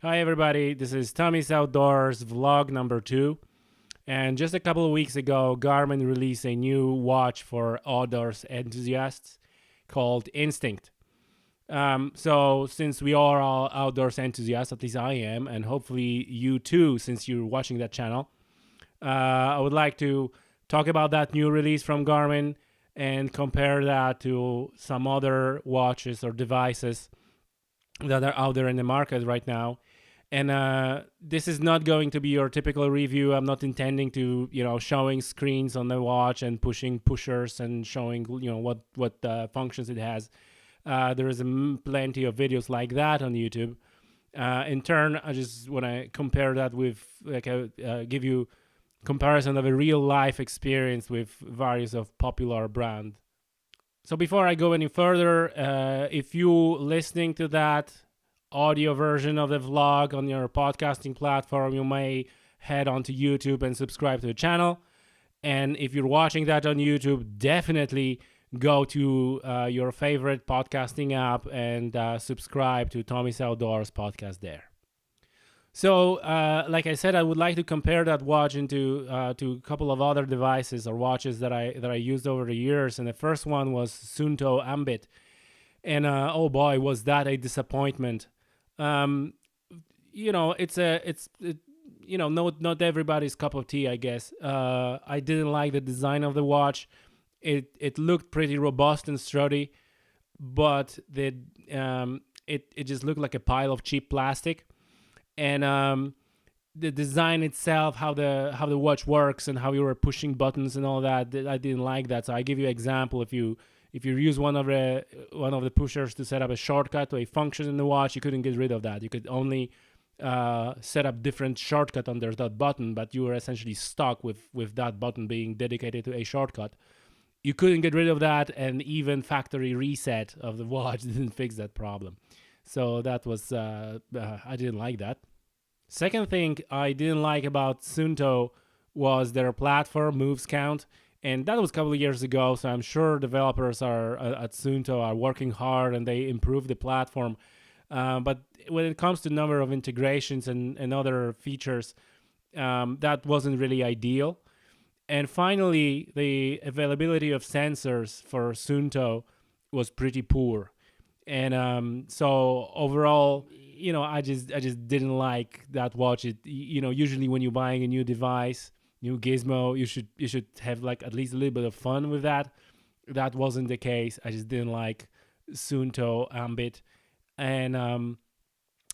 Hi everybody, this is Tommy's Outdoors vlog number 2. And just a couple of weeks ago, Garmin released a new watch for outdoors enthusiasts called Instinct. So since we are all outdoors enthusiasts, at least I am, and hopefully you too, since you're watching that channel, I would like to talk about that new release from Garmin and compare that to some other watches or devices that are out there in the market right now. And this is not going to be your typical review. I'm not intending to, showing screens on the watch and pushing pushers and showing, what functions it has. There is plenty of videos like that on YouTube. In turn, I just want to compare that with, give you comparison of a real life experience with various of popular brand. So before I go any further, if you listening to that audio version of the vlog on your podcasting platform, you may head onto YouTube and subscribe to the channel. And if you're watching that on YouTube, definitely go to your favorite podcasting app and subscribe to Tommy's Outdoors podcast there. So, like I said, I would like to compare that watch to a couple of other devices or watches that I used over the years. And the first one was Suunto Ambit, and oh boy, was that a disappointment. Not everybody's cup of tea, I guess. I didn't like the design of the watch. It looked pretty robust and sturdy, but it just looked like a pile of cheap plastic. And the design itself, how the watch works and how you were pushing buttons and all that, I didn't like that. So I give you an example. If you use one of the pushers to set up a shortcut to a function in the watch, you couldn't get rid of that. You could only set up different shortcut under that button, but you were essentially stuck with that button being dedicated to a shortcut. You couldn't get rid of that, and even factory reset of the watch didn't fix that problem. So that was I didn't like that. Second thing I didn't like about Suunto was their platform moves count. And that was a couple of years ago, so I'm sure developers at Suunto are working hard and they improve the platform. But when it comes to number of integrations and other features, that wasn't really ideal. And finally, the availability of sensors for Suunto was pretty poor. And so overall, I just didn't like that watch. Usually when you're buying a new device, new gizmo, you should have like at least a little bit of fun with that. That wasn't the case. I just didn't like Suunto Ambit. And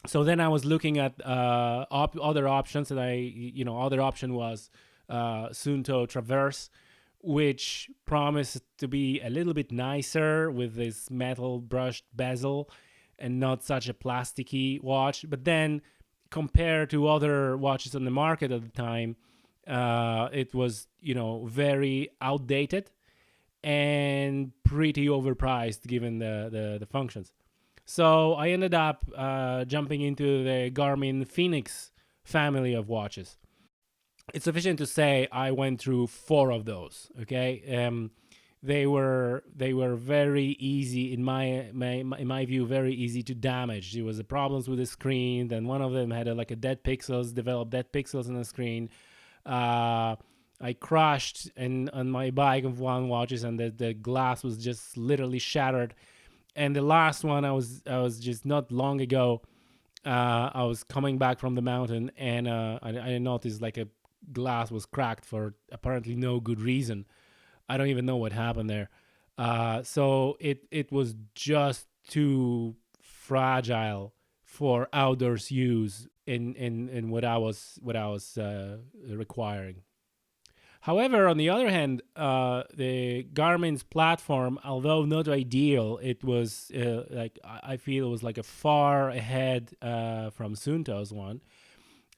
so then I was looking at other options, and other option was Suunto Traverse, which promised to be a little bit nicer with this metal brushed bezel and not such a plasticky watch. But then compared to other watches on the market at the time, it was, very outdated and pretty overpriced given the functions. So I ended up jumping into the Garmin Fenix family of watches. It's sufficient to say I went through 4 of those. Okay, they were very easy in my view, very easy to damage. There was a problems with the screen. Then one of them had developed dead pixels on the screen. I crashed on my bike of one watches, and the glass was just literally shattered. And the last one, I was just not long ago, I was coming back from the mountain, and I noticed a glass was cracked for apparently no good reason. I don't even know what happened there. So it was just too fragile for outdoors use in what I was requiring. However, on the other hand, the Garmin's platform, although not ideal, it was I feel it was a far ahead from Suunto's one.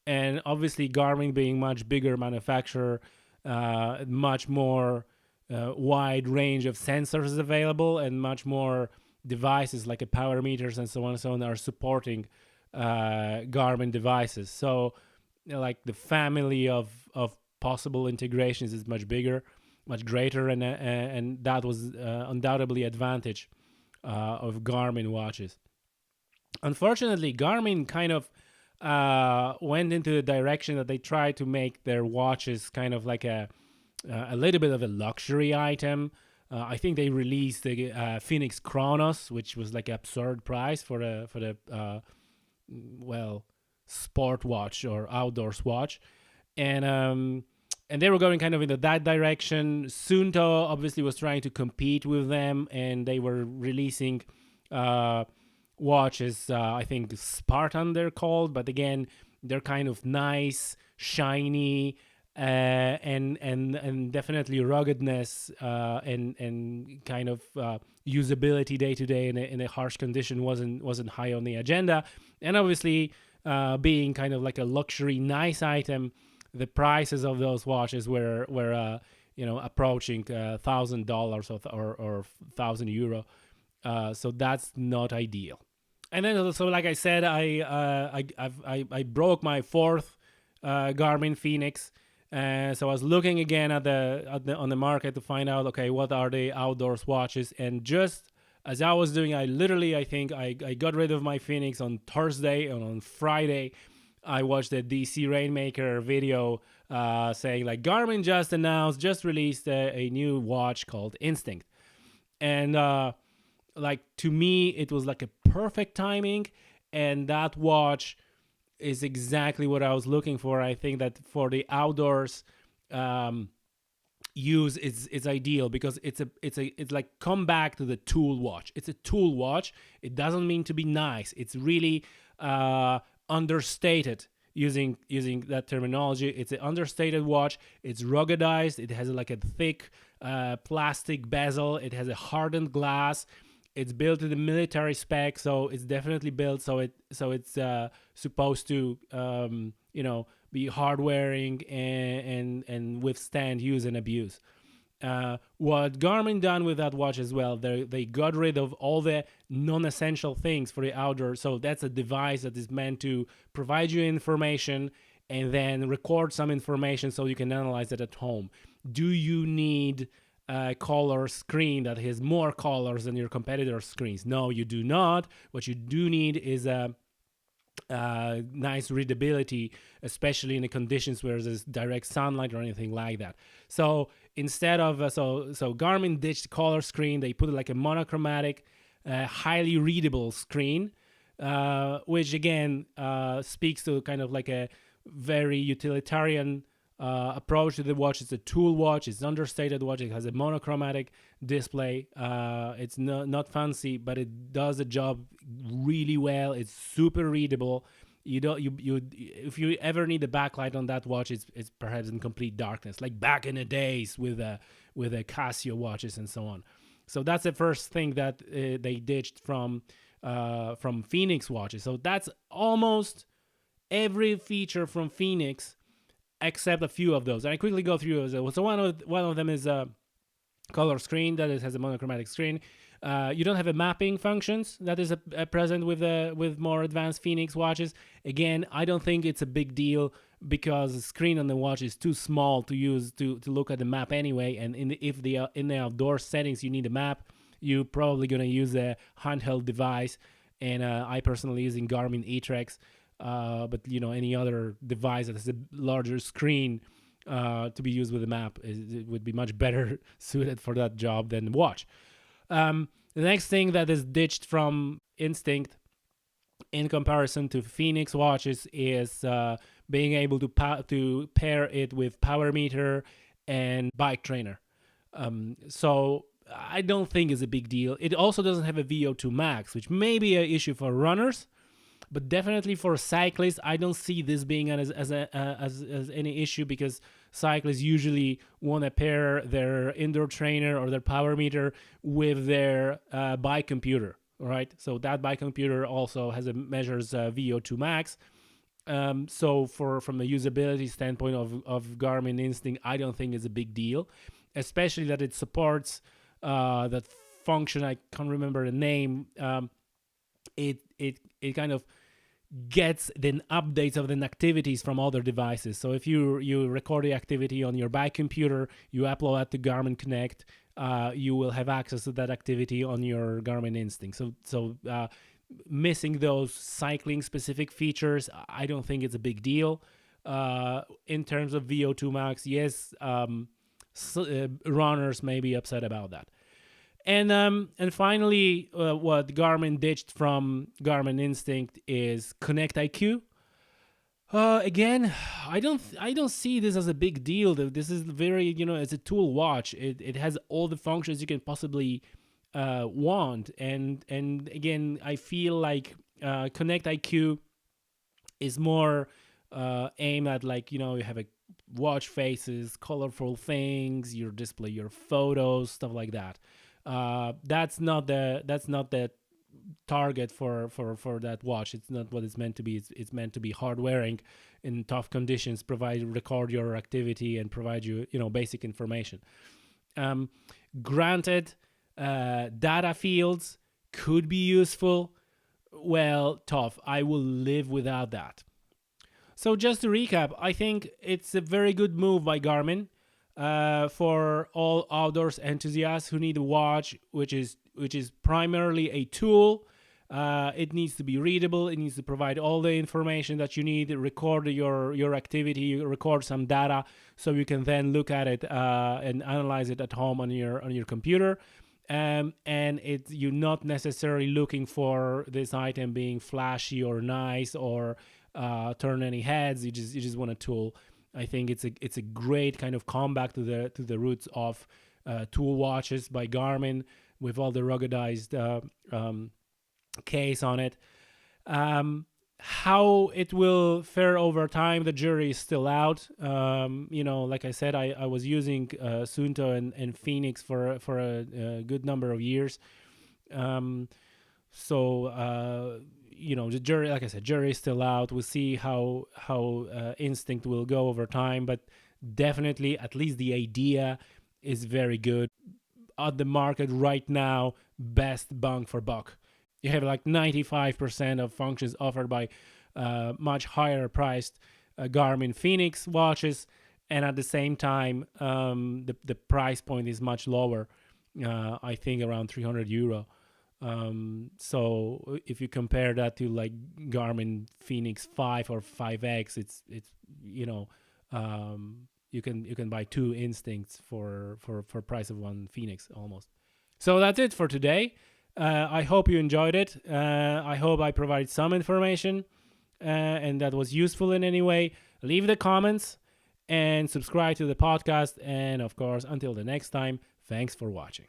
And obviously, Garmin being much bigger manufacturer, much more wide range of sensors available, and much more devices like power meters and so on are supporting Garmin devices. So the family of possible integrations is much bigger, much greater, and that was undoubtedly advantage of Garmin watches. Unfortunately, Garmin kind of went into the direction that they tried to make their watches kind of like a little bit of a luxury item. I think they released the Fenix Chronos, which was like an absurd price for the well, sport watch or outdoors watch, and they were going kind of into that direction. Suunto obviously was trying to compete with them, and they were releasing watches. I think Spartan they're called, but again, they're kind of nice, shiny, and definitely ruggedness and kind of usability day to day in a harsh condition wasn't high on the agenda. And obviously, being kind of like a luxury nice item, the prices of those watches were approaching $1,000 or €1,000. So that's not ideal. And then, so like I said, I broke my fourth Garmin Fenix. So I was looking again at on the market to find out, okay, what are the outdoors watches? And just as I was doing, I think I got rid of my Fenix on Thursday, and on Friday I watched the DC Rainmaker video saying like Garmin just released a new watch called Instinct. And like to me, it was like a perfect timing, and that watch is exactly what I was looking for. I think that for the outdoors use, it's ideal because it's like come back to the tool watch. It's a tool watch. It doesn't mean to be nice. It's really understated. Using that terminology, it's an understated watch. It's ruggedized. It has like a thick plastic bezel. It has a hardened glass. It's built to the military spec, so it's definitely built so it's supposed to be hard wearing and withstand use and abuse. What Garmin done with that watch as well, they got rid of all the non-essential things for the outdoor. So that's a device that is meant to provide you information and then record some information so you can analyze it at home. Do you need a color screen that has more colors than your competitor's screens? No, you do not. What you do need is a nice readability, especially in the conditions where there's direct sunlight or anything like that. So instead of so Garmin ditched color screen. They put like a monochromatic, highly readable screen, which again speaks to kind of like a very utilitarian approach to the watch. It's a tool watch. It's an understated watch. It has a monochromatic display. It's not fancy, but it does the job really well. It's super readable. If you ever need a backlight on that watch, it's perhaps in complete darkness, like back in the days with the Casio watches and so on. So that's the first thing that they ditched from Fenix watches. So that's almost every feature from Fenix, except a few of those. And I quickly go through those. So one of them is a color screen that has a monochromatic screen. You don't have a mapping functions that is present with more advanced Fenix watches. Again, I don't think it's a big deal because the screen on the watch is too small to use to look at the map anyway. And in the outdoor settings you need a map, you're probably gonna use a handheld device. And I personally using Garmin eTrex. But any other device that has a larger screen to be used with a map it would be much better suited for that job than the watch. The next thing that is ditched from Instinct in comparison to Fenix watches is being able to pair it with power meter and bike trainer. So I don't think it's a big deal. It also doesn't have a VO2 max, which may be an issue for runners. But definitely for cyclists, I don't see this being as any issue because cyclists usually want to pair their indoor trainer or their power meter with their bike computer, right? So that bike computer also measures VO2 max. So from a usability standpoint of Garmin Instinct, I don't think it's a big deal, especially that it supports that function. I can't remember the name. It kind of gets the updates of the activities from other devices. So if you record the activity on your bike computer, you upload that to Garmin Connect, you will have access to that activity on your Garmin Instinct. So missing those cycling specific features, I don't think it's a big deal. In terms of VO2 max, yes, runners may be upset about that. And finally, what Garmin ditched from Garmin Instinct is Connect IQ. Again, I don't see this as a big deal. This is very, it's a tool watch. It has all the functions you can possibly want. And again, I feel like Connect IQ is more aimed at, like, you have a watch faces, colorful things, you display your photos, stuff like that. That's not the target for that watch. It's not what it's meant to be. It's meant to be hard wearing in tough conditions, record your activity and provide you, basic information. Granted, data fields could be useful. Well, tough. I will live without that. So just to recap, I think it's a very good move by Garmin for all outdoors enthusiasts who need a watch which is primarily a tool. It needs to be readable. It needs to provide all the information that you need, record your activity, record some data, so you can then look at it and analyze it at home on your computer. And you're not necessarily looking for this item being flashy or nice or turn any heads. You just want a tool. I think it's a great kind of comeback to the roots of tool watches by Garmin, with all the ruggedized case on it. How it will fare over time, the jury is still out. Like I said, I was using Suunto and Fenix for a good number of years. The jury, like I said, jury is still out. We'll see how Instinct will go over time, but definitely, at least the idea is very good. At the market right now, best bang for buck. You have like 95% of functions offered by much higher priced Garmin Fenix watches, and at the same time, the price point is much lower. I think around €300. So if you compare that to like Garmin Fenix 5 or 5X, it's you can buy two Instincts for price of one Fenix almost. So that's it for today. I hope you enjoyed it. I hope I provided some information and that was useful in any way. Leave the comments and subscribe to the podcast. And of course, until the next time, thanks for watching.